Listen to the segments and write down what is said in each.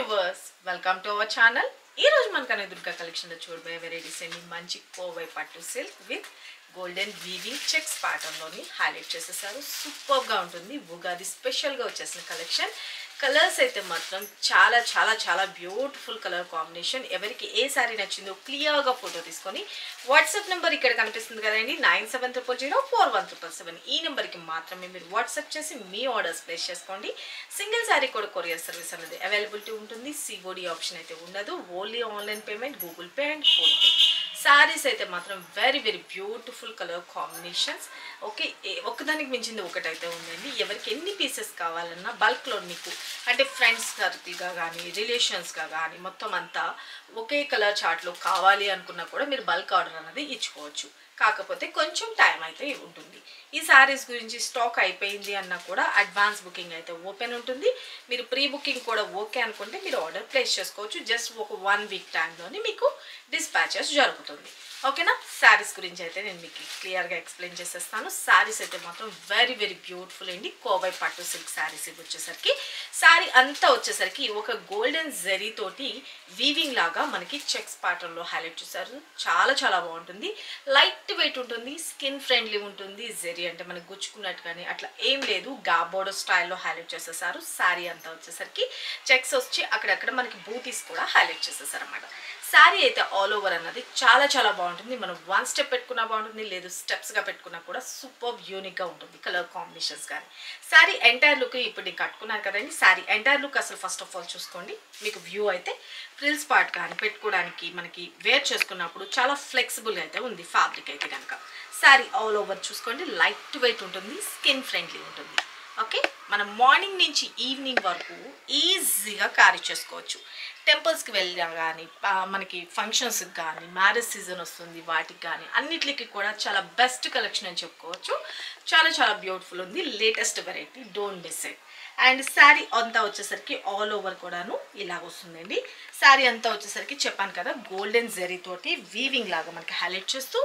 Viewers welcome to our channel. ఈ రోజు మనకనే Durga collection లో చూడబోయే వెరైటీస్ అండి. మంచి కోవై పట్టు silk with golden weaving checks pattern లోని హైలైట్ చేసేసారు. సూపర్ గా ఉంటుంది. ఉగాది స్పెషల్ గా వచ్చేసిన కలెక్షన్. కలర్స్ అయితే మాత్రం చాలా చాలా చాలా బ్యూటిఫుల్ కలర్ కాంబినేషన్. ఎవరికి ఏ సారీ నచ్చిందో క్లియర్ గా ఫోటో తీసుకొని వాట్సాప్ నెంబర్ ఇక్కడ కనిపిస్తుంది కదండి, 9700041777. ఈ నెంబర్కి మాత్రమే మీరు వాట్సాప్ చేసి మీ ఆర్డర్స్ ప్లేస్ చేసుకోండి. సింగిల్ సారీ కూడా కొరియర్ సర్వీస్ అనేది అవైలబిలిటీ ఉంటుంది. సిఓడి ఆప్షన్ అయితే ఉండదు. Only online payment, Google pay and PhonePe. Saris అయితే మాత్రం very very beautiful colour combinations. Okay, ఒకదానికి మించింది ఒకటైతే ఉందండి. ఎవరికి ఎన్ని పీసెస్ కావాలన్నా బల్క్లో మీకు అంటే ఫ్రెండ్స్ సర్కిల్గా కానీ రిలేషన్స్గా కానీ మొత్తం అంతా ఒకే కలర్ చార్ట్లో కావాలి అనుకున్నా కూడా మీరు బల్క్ ఆర్డర్ అనేది ఇచ్చుకోవచ్చు. కాకపోతే కొంచెం టైం అయితే ఉంటుంది. ఈ శారీస్ గురించి స్టాక్ అయిపోయింది అన్నా కూడా అడ్వాన్స్ బుకింగ్ అయితే ఓపెన్ ఉంటుంది. మీరు ప్రీ బుకింగ్ కూడా ఓకే అనుకుంటే మీరు ఆర్డర్ ప్లేస్ చేసుకోవచ్చు. జస్ట్ ఒక 1 వీక్ టైంలోనే మీకు డిస్పాచెస్ జరుగుతుంది. ఓకేనా? శారీస్ గురించి అయితే నేను మీకు క్లియర్గా ఎక్స్ప్లెయిన్ చేసేస్తాను. శారీస్ అయితే మాత్రం వెరీ వెరీ బ్యూటిఫుల్ అండి. కోవై పట్టు సిల్క్ శారీస్ ఇవి వచ్చేసరికి శారీ అంతా వచ్చేసరికి ఒక గోల్డెన్ జరీ తోటి వీవింగ్ లాగా మనకి చెక్స్ ప్యాటర్న్లో హైలైట్ చేశారు. చాలా చాలా బాగుంటుంది. లైట్ వెయిట్ ఉంటుంది, స్కిన్ ఫ్రెండ్లీ ఉంటుంది. జరీ అంటే మనకు గుచ్చుకున్నట్టు కానీ అట్లా ఏం లేదు. గాబోర్డర్ స్టైల్లో హైలైట్ చేసేసారు. శారీ అంతా వచ్చేసరికి చెక్స్ వచ్చి అక్కడక్కడ మనకి బూటీస్ కూడా హైలైట్ చేసేసారు అన్నమాట. శారీ అయితే ఆల్ ఓవర్ అన్నది చాలా చాలా బాగుంటుంది. మనం 1 స్టెప్ పెట్టుకున్నా బాగుంటుంది, లేదు స్టెప్స్గా పెట్టుకున్నా కూడా సూపర్ యూనిక్గా ఉంటుంది. కలర్ కాంబినేషన్స్ కానీ శారీ ఎంటైర్ లుక్ ఇప్పుడు నేను కట్టుకున్నాను కదండి. శారీ ఎంటైర్ లుక్ అసలు ఫస్ట్ ఆఫ్ ఆల్ చూసుకోండి. మీకు వ్యూ అయితే ఫ్రిల్స్ పార్ట్ కానీ పెట్టుకోవడానికి మనకి వేర్ చేసుకున్నప్పుడు చాలా ఫ్లెక్సిబుల్ అయితే ఉంది ఫ్యాబ్రిక్ అయితే కనుక. శారీ ఆల్ ఓవర్ చూసుకోండి. లైట్ వెయిట్ ఉంటుంది, స్కిన్ ఫ్రెండ్లీ ఉంటుంది. ఓకే, మనం మార్నింగ్ నుంచి ఈవినింగ్ వరకు ఈజీగా క్యారీ చేసుకోవచ్చు. టెంపుల్స్కి వెళ్ళినా కానీ మనకి ఫంక్షన్స్కి కానీ మ్యారేజ్ సీజన్ వస్తుంది వాటికి కానీ అన్నిటికి కూడా చాలా బెస్ట్ కలెక్షన్ అని చెప్పుకోవచ్చు. చాలా చాలా బ్యూటిఫుల్ ఉంది. Latest variety, don't miss it. And sari అంతా వచ్చేసరికి ఆల్ ఓవర్ కూడాను ఇలాగ వస్తుందండి. శారీ అంతా వచ్చేసరికి చెప్పాను కదా గోల్డెన్ జరీ తోటి వీవింగ్ లాగా మనకి హైలైట్ చేస్తూ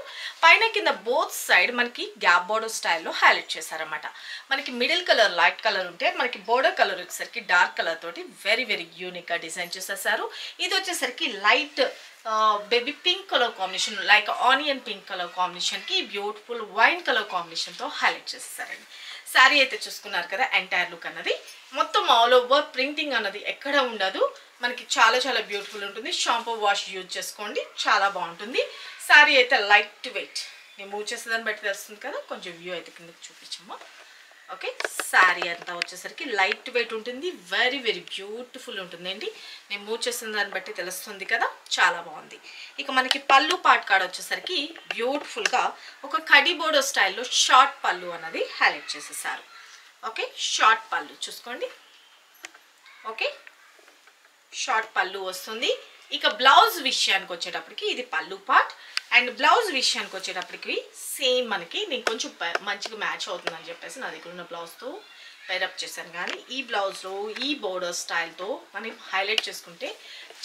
పైన కింద బోత్ సైడ్ మనకి గ్యాప్ బోర్డర్ స్టైల్లో హైలైట్ చేశారన్నమాట. మనకి మిడిల్ కలర్ లైట్ కలర్ ఉంటే మనకి బోర్డర్ కలర్ వచ్చేసరికి డార్క్ కలర్ తోటి వెరీ వెరీ యూనిక్గా డిజైన్ చేసేసారు. ఇది వచ్చేసరికి light baby pink colour combination, like onion pink colour కాంబినేషన్కి బ్యూటిఫుల్ వైన్ కలర్ కాంబినేషన్తో హైలైట్ చేసేసారండి. శారీ అయితే చూసుకున్నారు కదా, ఎంటైర్ లుక్ అన్నది మొత్తం ఆల్ ఓవర్ ప్రింటింగ్ అన్నది ఎక్కడ ఉండదు. మనకి చాలా చాలా బ్యూటిఫుల్ ఉంటుంది. షాంపూ వాష్ యూజ్ చేసుకోండి, చాలా బాగుంటుంది. శారీ అయితే లైట్ వెయిట్. నేను మూవ్ చేసేదాన్ని బట్టి తెలుస్తుంది కదా, కొంచెం వ్యూ అయితే కిందకి చూపించమ్మా. ఓకే, శారీ అంతా వచ్చేసరికి లైట్ వెయిట్ ఉంటుంది. వెరీ వెరీ బ్యూటిఫుల్ ఉంటుందండి. నేను మూవ్ చేసిన దాన్ని బట్టి తెలుస్తుంది కదా, చాలా బాగుంది. ఇక మనకి పళ్ళు పార్ట్ కాడ వచ్చేసరికి బ్యూటిఫుల్గా ఒక కడి బోర్డర్ స్టైల్లో షార్ట్ పళ్ళు అన్నది హైలైట్ చేసేసారు. ఓకే, షార్ట్ పళ్ళు చూసుకోండి. ఓకే, షార్ట్ పళ్ళు వస్తుంది. ఇక బ్లౌజ్ విషయానికి వచ్చేటప్పటికి ఇది పళ్ళు పార్ట్ అండ్ బ్లౌజ్ విషయానికి వచ్చేటప్పటికి సేమ్ మనకి నేను కొంచెం మంచిగా మ్యాచ్ అవుతుందని చెప్పేసి నా దగ్గర ఉన్న బ్లౌజ్తో పేరప్ చేశాను. కానీ ఈ బ్లౌజ్లో ఈ బోర్డర్ స్టైల్తో మనం హైలైట్ చేసుకుంటే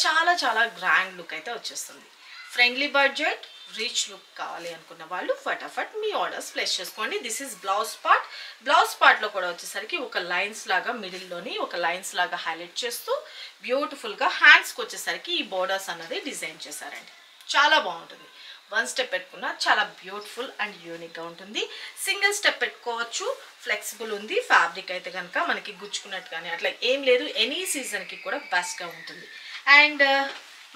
చాలా చాలా గ్రాండ్ లుక్ అయితే వచ్చేస్తుంది. ఫ్రెండ్లీ బడ్జెట్ రిచ్ లుక్ కావాలి అనుకున్న వాళ్ళు ఫటాఫట్ మీ ఆర్డర్స్ ప్లేస్ చేసుకోండి. This is blouse part. Blouse పార్ట్లో కూడా వచ్చేసరికి ఒక లైన్స్ లాగా మిడిల్లోని ఒక లైన్స్ లాగా హైలైట్ చేస్తూ బ్యూటిఫుల్గా హ్యాండ్స్కి వచ్చేసరికి ఈ బోర్డర్స్ అన్నది డిజైన్ చేశారండి. చాలా బాగుంటుంది. 1 స్టెప్ పెట్టుకున్నా చాలా బ్యూటిఫుల్ అండ్ యూనిక్గా ఉంటుంది. సింగిల్ స్టెప్ పెట్టుకోవచ్చు, ఫ్లెక్సిబుల్ ఉంది. ఫ్యాబ్రిక్ అయితే కనుక మనకి గుచ్చుకున్నట్టు కానీ అట్లా ఏం లేదు. ఎనీ సీజన్కి కూడా బెస్ట్గా ఉంటుంది. అండ్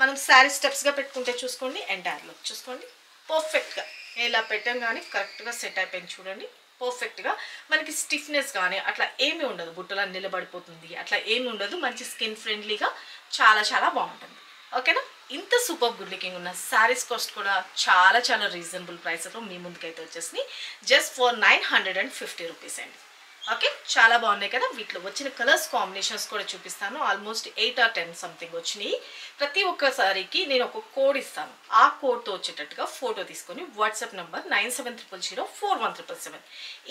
మనం శారీ స్టెప్స్గా పెట్టుకుంటే చూసుకోండి, ఎంటైర్ లుక్ చూసుకోండి. పర్ఫెక్ట్గా ఇలా పెట్టాం కానీ కరెక్ట్గా సెట్ అయిపోయింది చూడండి. పర్ఫెక్ట్గా మనకి స్టిఫ్నెస్ కానీ అట్లా ఏమీ ఉండదు. బుట్టలా నిలబడిపోతుంది అట్లా ఏమి ఉండదు. మంచి స్కిన్ ఫ్రెండ్లీగా చాలా చాలా బాగుంటుంది. ఓకేనా? ఇంత సూపర్ గుడ్ లుకింగ్ ఉన్న శారీస్ కాస్ట్ కూడా చాలా చాలా రీజనబుల్ ప్రైస్లో మీ ముందుకైతే వచ్చేసినాయి. జస్ట్ ఫర్ 950 రూపీస్ అండి. ఓకే, చాలా బాగున్నాయి కదా. వీటిలో వచ్చిన కలర్స్ కాంబినేషన్స్ కూడా చూపిస్తాను. ఆల్మోస్ట్ 8 or 10 సంథింగ్ వచ్చినాయి. ప్రతి ఒక్కసారికి నేను ఒక కోడ్ ఇస్తాను. ఆ కోడ్తో వచ్చేటట్టుగా ఫోటో తీసుకొని వాట్సాప్ నెంబర్ 9700041777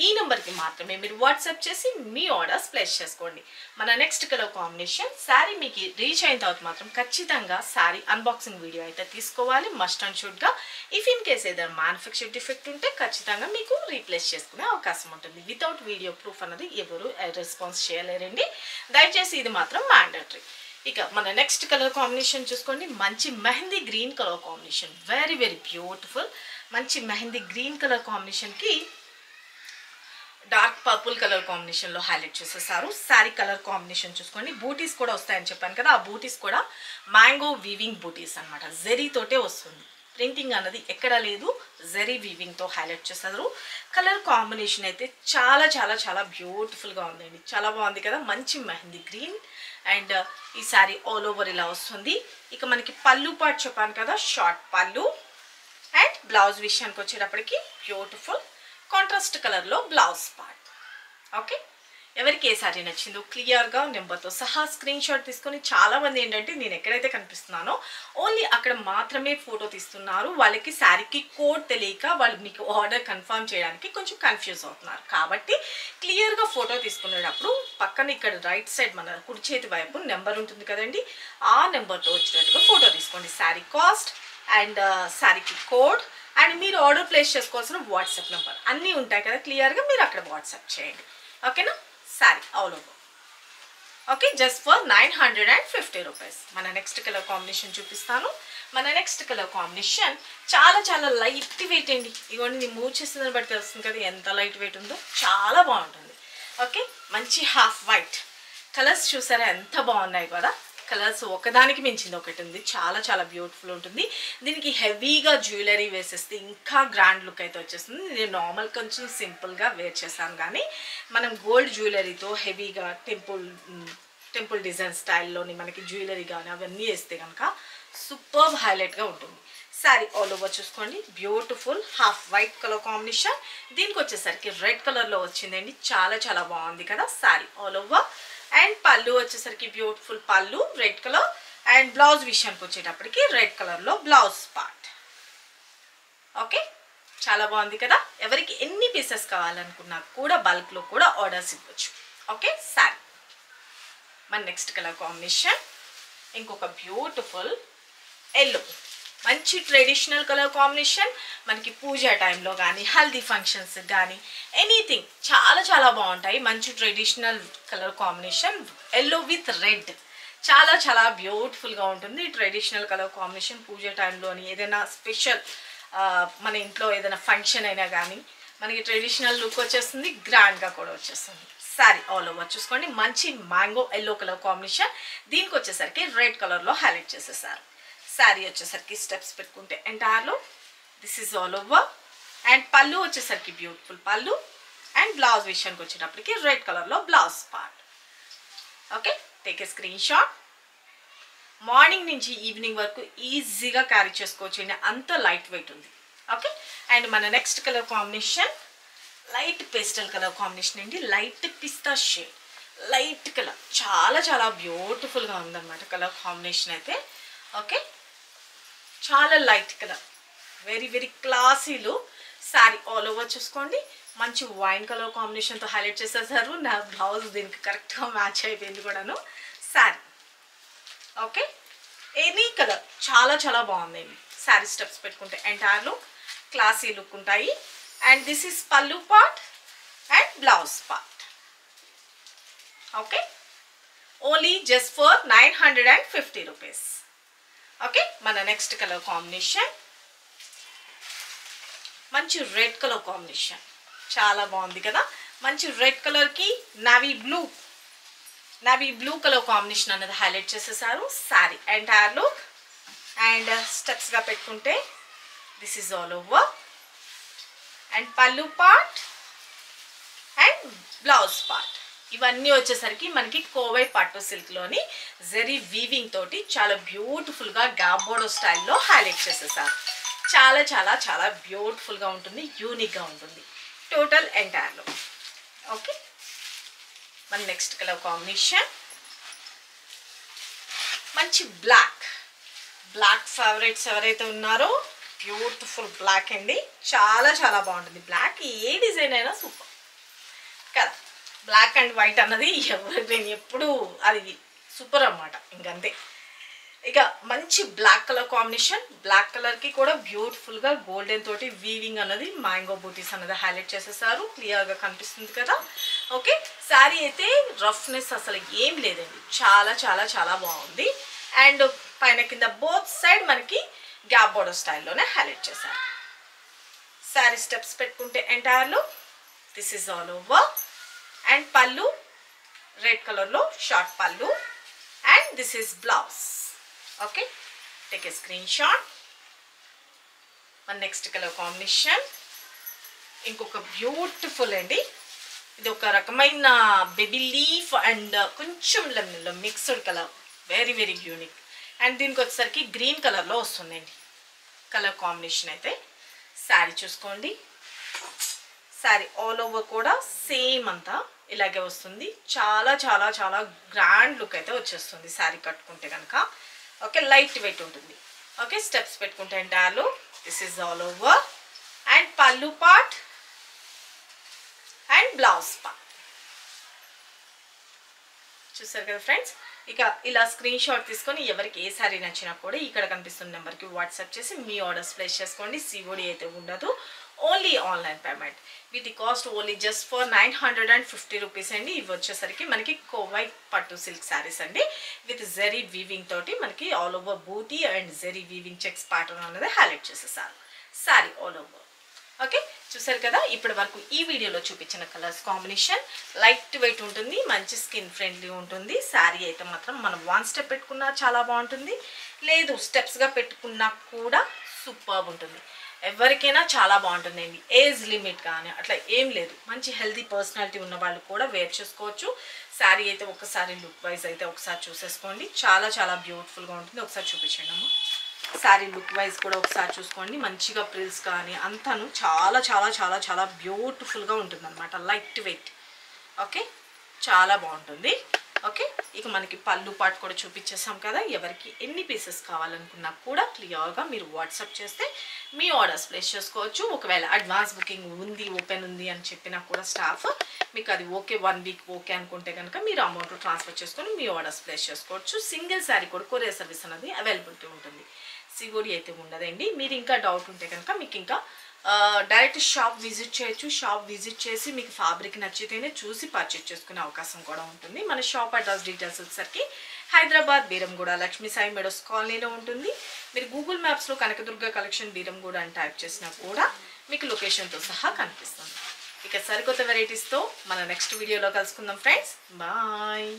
ఈ నెంబర్కి మాత్రమే మీరు వాట్సాప్ చేసి మీ ఆర్డర్స్ ప్లేస్ చేసుకోండి. మన నెక్స్ట్ కలర్ కాంబినేషన్ శారీ మీకు రీచ్ అయిన తర్వాత మాత్రం ఖచ్చితంగా శారీ అన్బాక్సింగ్ వీడియో అయితే తీసుకోవాలి మస్ట్ అండ్ షుడ్గా. ఇఫ్ ఇన్ కేస్ ఏదైనా మ్యానుఫ్యాక్చర్ డిఫెక్ట్ ఉంటే ఖచ్చితంగా మీకు రీప్లేస్ చేసుకునే అవకాశం ఉంటుంది. వితౌట్ వీడియో ప్రూఫ్ అన్నది ఎవరు రెస్పాన్స్ చేయలేరండి. దయచేసి ఇది మాత్రం మ్యాండేటరీ. ఇక మన నెక్స్ట్ కలర్ కాంబినేషన్ చూసుకోండి, మంచి mehndi green colour combination, very very beautiful. మంచి మెహందీ గ్రీన్ కలర్ కాంబినేషన్కి డార్క్ పర్పుల్ కలర్ కాంబినేషన్లో హైలైట్ చేసేసారు. శారీ కలర్ కాంబినేషన్ చూసుకోండి, బూటీస్ కూడా వస్తాయని చెప్పాను కదా, ఆ బూటీస్ కూడా మ్యాంగో వీవింగ్ బూటీస్ అనమాట, జెరీతోటే వస్తుంది. ప్రింటింగ్ అన్నది ఎక్కడ లేదు, జెరీ వీవింగ్తో హైలైట్ చేస్తారు. కలర్ కాంబినేషన్ అయితే చాలా చాలా చాలా బ్యూటిఫుల్గా ఉందండి, చాలా బాగుంది కదా. మంచి మెహందీ గ్రీన్ అండ్ ఈ శారీ ఆల్ ఓవర్ ఇలా వస్తుంది. ఇక మనకి పళ్ళు పార్ట్ చెప్పాను కదా, షార్ట్ పళ్ళు అండ్ బ్లౌజ్ విషయానికి వచ్చేటప్పటికి బ్యూటిఫుల్ కాంట్రాస్ట్ కలర్లో బ్లౌజ్ పార్ట్. ఓకే, ఎవరికి ఏ శారీ నచ్చిందో క్లియర్గా నెంబర్తో సహా స్క్రీన్ షాట్ తీసుకొని, చాలామంది ఏంటంటే నేను ఎక్కడైతే కనిపిస్తున్నానో ఓన్లీ అక్కడ మాత్రమే ఫోటో తీస్తున్నారు, వాళ్ళకి శారీకి కోడ్ తెలియక వాళ్ళు మీకు ఆర్డర్ కన్ఫర్మ్ చేయడానికి కొంచెం కన్ఫ్యూజ్ అవుతున్నారు. కాబట్టి క్లియర్గా ఫోటో తీసుకునేటప్పుడు పక్కన ఇక్కడ రైట్ సైడ్ మన కుడి చేతి వైపు నెంబర్ ఉంటుంది కదండి, ఆ నెంబర్తో వచ్చినట్టుగా ఫోటో తీసుకోండి. శారీ కాస్ట్ అండ్ శారీకి కోడ్ అండ్ మీరు ఆర్డర్ ప్లేస్ చేసుకోవాల్సిన వాట్సాప్ నెంబర్ అన్నీ ఉంటాయి కదా, క్లియర్గా మీరు అక్కడ వాట్సాప్ చేయండి. ఓకేనా, sari all over. Okay, just for 950 rupees. మన నెక్స్ట్ కలర్ కాంబినేషన్ చూపిస్తాను. మన నెక్స్ట్ కలర్ కాంబినేషన్ చాలా చాలా లైట్ వెయిట్ అండి. ఇవన్నీ నేను మూవ్ చేసిన బట్టి తెలుస్తుంది కదా ఎంత లైట్ వెయిట్ ఉందో, చాలా బాగుంటుంది. ఓకే, మంచి హాఫ్ వైట్ కలర్స్ చూసారా ఎంత బాగున్నాయి కదా. కలర్స్ ఒకదానికి మించింది ఒకటి ఉంది, చాలా చాలా బ్యూటిఫుల్ ఉంటుంది. దీనికి హెవీగా జ్యువెలరీ వేసేస్తే ఇంకా గ్రాండ్ లుక్ అయితే వచ్చేస్తుంది. నేను నార్మల్ కొంచెం సింపుల్గా వేర్ చేశాను, కానీ మనం గోల్డ్ జ్యువెలరీతో హెవీగా టెంపుల్ డిజైన్ స్టైల్లోని మనకి జ్యువెలరీ కానీ అవన్నీ వేస్తే కనుక సూపర్ హైలైట్గా ఉంటుంది. శారీ ఆల్ ఓవర్ చూసుకోండి, beautiful half white colour combination, దీనికి వచ్చేసరికి రెడ్ కలర్లో వచ్చిందండి, చాలా చాలా బాగుంది కదా. శారీ ఆల్ ఓవర్ అండ్ పళ్ళు వచ్చేసరికి బ్యూటిఫుల్ పళ్ళు రెడ్ కలర్ అండ్ బ్లౌజ్ విషయానికి వచ్చేటప్పటికి రెడ్ కలర్లో బ్లౌజ్ పార్ట్. ఓకే, చాలా బాగుంది కదా. ఎవరికి ఎన్ని పీసెస్ కావాలనుకున్నా కూడా బల్క్లో కూడా ఆర్డర్స్ ఇవ్వచ్చు. ఓకే, శారీ. మన నెక్స్ట్ కలర్ కాంబినేషన్ ఇంకొక బ్యూటిఫుల్ ఎల్లో, మంచి ట్రెడిషనల్ కలర్ కాంబినేషన్. మనకి పూజ టైంలో కానీ హల్దీ ఫంక్షన్స్ కానీ ఎనీథింగ్ చాలా చాలా బాగుంటాయి. మంచి traditional colour combination yellow with red, చాలా చాలా బ్యూటిఫుల్గా ఉంటుంది. ట్రెడిషనల్ కలర్ కాంబినేషన్ పూజ టైంలోని ఏదైనా స్పెషల్ మన ఇంట్లో ఏదైనా ఫంక్షన్ అయినా కానీ మనకి ట్రెడిషనల్ లుక్ వచ్చేస్తుంది, గ్రాండ్గా కూడా వచ్చేస్తుంది. శారీ ఆల్ ఓవర్ చూసుకోండి, మంచి మ్యాంగో ఎల్లో కలర్ కాంబినేషన్, దీనికి వచ్చేసరికి రెడ్ కలర్లో హైలైట్ చేసేసారు. శారీ వచ్చేసరికి స్టెప్స్ పెట్టుకుంటే ఎంటైర్లో this is all over and పళ్ళు వచ్చేసరికి బ్యూటిఫుల్ పళ్ళు అండ్ బ్లౌజ్ విషయానికి వచ్చేటప్పటికి రెడ్ కలర్లో blouse part. Okay, take a screen shot. Morning నుంచి ఈవినింగ్ వరకు ఈజీగా క్యారీ చేసుకోవచ్చు అండి, అంత లైట్ వెయిట్ ఉంది. ఓకే, అండ్ మన next colour combination light pastel colour combination అండి, లైట్ పిస్తా షేడ్, లైట్ కలర్, చాలా చాలా బ్యూటిఫుల్గా ఉందన్నమాట కలర్ కాంబినేషన్ అయితే. ఓకే, చాలా లైట్ కలర్, వెరీ వెరీ క్లాసీలు. శారీ ఆల్ ఓవర్ చూసుకోండి, మంచి వైన్ కలర్ కాంబినేషన్తో హైలైట్ చేసేసారు. నా బ్లౌజ్ దీనికి కరెక్ట్గా మ్యాచ్ అయిపోయింది కూడాను. శారీ ఓకే, ఎనీ కలర్ చాలా చాలా బాగుందండి. శారీ స్టెప్స్ పెట్టుకుంటే ఎంటైర్లో క్లాసీ లుక్ ఉంటాయి. అండ్ దిస్ ఈస్ పల్లు part and blouse part. Okay, only just for 950 rupees. Okay, మన నెక్స్ట్ కలర్ కాంబినేషన్ మంచి రెడ్ కలర్ కాంబినేషన్, చాలా బాగుంది కదా. మంచి రెడ్ కలర్కి నావీ బ్లూ కలర్ కాంబినేషన్ అనేది హైలైట్ చేసేసారు. శారీ ఎంటైర్లో అండ్ స్టెప్స్గా పెట్టుకుంటే this is all over and పల్లు పార్ట్ అండ్ బ్లౌజ్ పార్ట్. ఇవన్నీ వచ్చేసరికి మనకి కోవై పట్టు సిల్క్లోని జెరీ వీవింగ్ తోటి చాలా బ్యూటిఫుల్గా గాబోడో స్టైల్లో హైలైట్ చేసేసారు. చాలా చాలా చాలా బ్యూటిఫుల్గా ఉంటుంది, యూనిక్గా ఉంటుంది టోటల్ ఎంటైర్లో. ఓకే, మన నెక్స్ట్ కలర్ కాంబినేషన్ మంచి బ్లాక్ ఫేవరెట్స్ ఎవరైతే ఉన్నారో బ్యూటిఫుల్ బ్లాక్ అండి, చాలా చాలా బాగుంటుంది. బ్లాక్ ఏ డిజైన్ అయినా సూపర్ కదా. బ్లాక్ అండ్ వైట్ అన్నది నేను ఎప్పుడు అది సూపర్ అన్నమాట, ఇంకంతే. ఇక మంచి black colour combination, black colour కి కూడా బ్యూటిఫుల్ గా గోల్డెన్ తోటి వీవింగ్ అన్నది మ్యాంగో బూటీస్ అన్నది హైలైట్ చేసేసారు. క్లియర్ గా కనిపిస్తుంది కదా. ఓకే, శారీ అయితే రఫ్నెస్ అసలు ఏం లేదండి, చాలా చాలా చాలా బాగుంది. అండ్ పైన కింద బోత్ సైడ్ మనకి గ్యాప్ బోర్డర్ స్టైల్లోనే హైలైట్ చేశారు. శారీ స్టెప్స్ పెట్టుకుంటే ఎంటైర్లో this is all over. And పళ్ళు రెడ్ కలర్లో షార్ట్ పళ్ళు. And this is blouse. Okay, take a screen shot. మన నెక్స్ట్ కలర్ కాంబినేషన్ ఇంకొక బ్యూటిఫుల్ అండి. ఇది ఒక రకమైన బేబీ లీఫ్ అండ్ కొంచెం లెమన్లో mixed colour, very very unique. And దీనికి వచ్చేసరికి గ్రీన్ కలర్లో వస్తుందండి కలర్ కాంబినేషన్. అయితే శారీ చూసుకోండి, శారీ ఆల్ ఓవర్ కూడా సేమ్ అంతా ఇలాగే వస్తుంది. చాలా చాలా చాలా గ్రాండ్ లుక్ అయితే వచ్చేస్తుంది శారీ కట్టుకుంటే కనుక. ఓకే, లైట్ వెయిట్ ఉంటుంది. ఓకే, స్టెప్స్ పెట్టుకుంటే ఎంటైర్లో this is all over. And పళ్ళు పార్ట్ అండ్ బ్లౌజ్ పార్ట్ చూసారు కదా ఫ్రెండ్స్. ఇక ఇలా స్క్రీన్ షాట్ తీసుకొని ఎవరికి ఏ శారీ నచ్చినా కూడా ఇక్కడ కనిపిస్తున్న నెంబర్కి వాట్సాప్ చేసి మీ ఆర్డర్స్ ప్లేస్ చేసుకోండి. సిఓడి అయితే ఉండదు, ఓన్లీ ఆన్లైన్ పేమెంట్. వీటి cost only just for 950 rupees అండి. ఇవి వచ్చేసరికి మనకి కోవై పట్టు సిల్క్ శారీస్ అండి, విత్ జెరీ వీవింగ్ తోటి మనకి all over buti and zari weaving checks pattern అనేది హైలైట్ చేసేసారు శారీ ఆల్ ఓవర్. ఓకే, చూసారు కదా. ఇప్పటి వరకు ఈ వీడియోలో చూపించిన కలర్స్ కాంబినేషన్ లైట్ వెయిట్ ఉంటుంది, మంచి స్కిన్ ఫ్రెండ్లీ ఉంటుంది. శారీ అయితే మాత్రం మనం 1 స్టెప్ పెట్టుకున్నా చాలా బాగుంటుంది, లేదు స్టెప్స్గా పెట్టుకున్నా కూడా సూపర్ ఉంటుంది. ఎవరికైనా చాలా బాగుంటుందండి. ఏజ్ లిమిట్ కానీ అట్లా ఏం లేదు, మంచి హెల్తీ పర్సనాలిటీ ఉన్న వాళ్ళు కూడా వేర్ చేసుకోవచ్చు. శారీ అయితే ఒకసారి లుక్ వైజ్ అయితే ఒకసారి చూసేసుకోండి, చాలా చాలా బ్యూటిఫుల్గా ఉంటుంది. ఒకసారి చూపించండి అమ్మ. శారీ లుక్ వైజ్ కూడా ఒకసారి చూసుకోండి, మంచిగా ప్రిల్స్ కానీ అంతాను చాలా చాలా చాలా చాలా బ్యూటిఫుల్గా ఉంటుంది అనమాట, లైట్ వెయిట్. ఓకే, చాలా బాగుంటుంది. ఓకే, ఇక మనకి పళ్ళు పాటు కూడా చూపించేసాం కదా. ఎవరికి ఎన్ని పీసెస్ కావాలనుకున్నా కూడా క్లియర్గా మీరు వాట్సాప్ చేస్తే మీ ఆర్డర్స్ ప్లేస్ చేసుకోవచ్చు. ఒకవేళ అడ్వాన్స్ బుకింగ్ ఉంది, ఓపెన్ ఉంది అని చెప్పినా కూడా స్టాఫ్ మీకు అది ఓకే 1 వీక్ ఓకే అనుకుంటే కనుక మీరు అమౌంట్ ట్రాన్స్ఫర్ చేసుకొని మీ ఆర్డర్స్ ప్లేస్ చేసుకోవచ్చు. సింగిల్ శారీ కూడా కొరియర్ సర్వీస్ అనేది అవైలబిలిటీ ఉంటుంది, సిఓడి అయితే ఉండదండి. మీరు ఇంకా డౌట్ ఉంటే కనుక మీకు ఇంకా డైరెక్ట్ షాప్ విజిట్ చేయొచ్చు. షాప్ విజిట్ చేసి మీకు ఫ్యాబ్రిక్ నచ్చితేనే చూసి పర్చేజ్ చేసుకునే అవకాశం కూడా ఉంటుంది. మన షాప్ అడ్రస్ డీటెయిల్స్ వచ్చేసరికి హైదరాబాద్ బీరంగూడ లక్ష్మీ సాయి మెడోస్ కాలనీలో ఉంటుంది. మీరు గూగుల్ మ్యాప్స్లో కనకదుర్గ కలెక్షన్ బీరంగూడ అని టైప్ చేసినా కూడా మీకు లొకేషన్తో సహా కనిపిస్తుంది. ఇక సరికొత్త వెరైటీస్తో మన నెక్స్ట్ వీడియోలో కలుసుకుందాం ఫ్రెండ్స్. బాయ్.